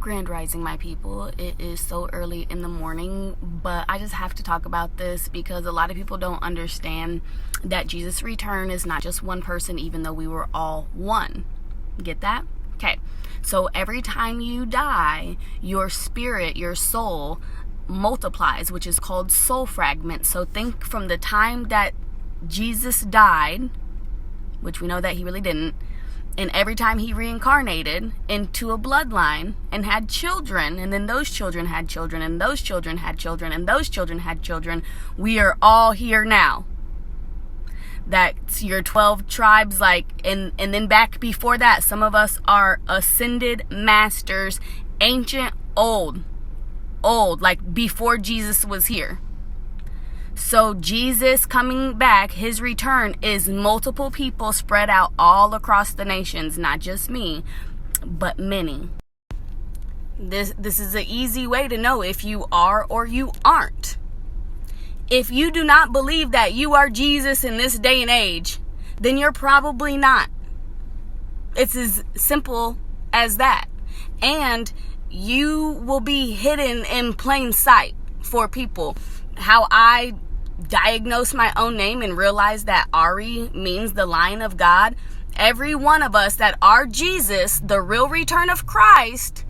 Grand Rising, my people. It is so early in the morning, but I just have to talk about this because a lot of people don't understand that Jesus' return is not just one person, even though we were all one. Get that? Okay. So every time you die, your spirit, your soul multiplies, which is called soul fragments. So think from the time that Jesus died, which we know that he really didn't, and every time he reincarnated into a bloodline and had children, and then those children had children, and those children had children, and those children had children, we are all here now. That's your 12 tribes, and then back before that, some of us are ascended masters, ancient, old, like before Jesus was here. So Jesus coming back, his return is multiple people spread out all across the nations, not just me, but many. This is an easy way to know if you are or you aren't. If you do not believe that you are Jesus in this day and age, then you're probably not. It's as simple as that. And you will be hidden in plain sight for people. How I diagnosed my own name and realized that Ari means the Lion of God. Every one of us that are Jesus, the real return of Christ,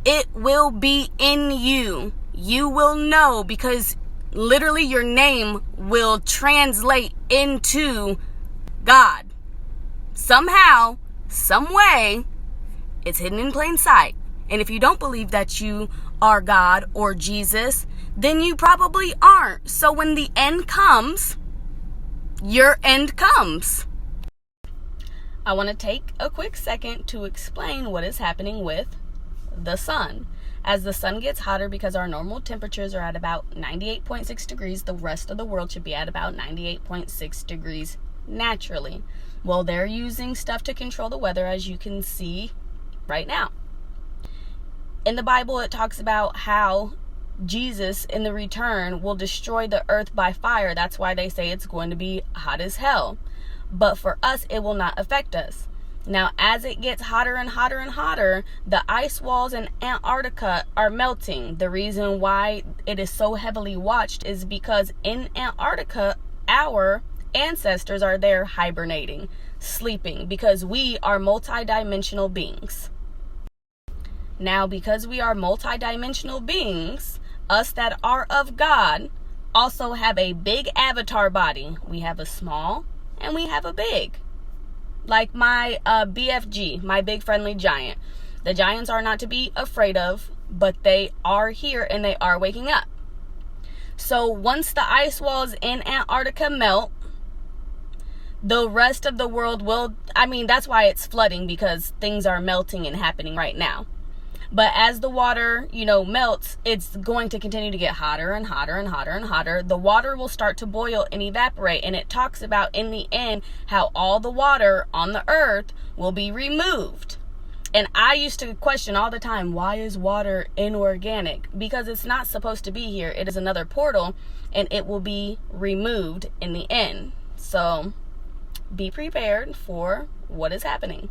it will be in you. You will know, because literally your name will translate into God. Somehow, some way, it's hidden in plain sight. And if you don't believe that you are God or Jesus, then you probably aren't. So when the end comes, your end comes. I want to take a quick second to explain what is happening with the sun. As the sun gets hotter, because our normal temperatures are at about 98.6 degrees, the rest of the world should be at about 98.6 degrees naturally. Well, they're using stuff to control the weather, as you can see right now. In the Bible, it talks about how Jesus in the return will destroy the earth by fire. That's why they say it's going to be hot as hell. But for us, it will not affect us. Now, as it gets hotter and hotter and hotter, the ice walls in Antarctica are melting. The reason why it is so heavily watched is because in Antarctica, our ancestors are there hibernating, sleeping, because we are multidimensional beings. Now, because we are multidimensional beings, us that are of God also have a big avatar body. We have a small and we have a big. Like my BFG, my big friendly giant. The giants are not to be afraid of, but they are here and they are waking up. So once the ice walls in Antarctica melt, the rest of the world will, that's why it's flooding, because things are melting and happening right now. But as the water, melts, it's going to continue to get hotter and hotter and hotter and hotter. The water will start to boil and evaporate. And it talks about in the end how all the water on the earth will be removed. And I used to question all the time, why is water inorganic? Because it's not supposed to be here. It is another portal, and it will be removed in the end. So be prepared for what is happening.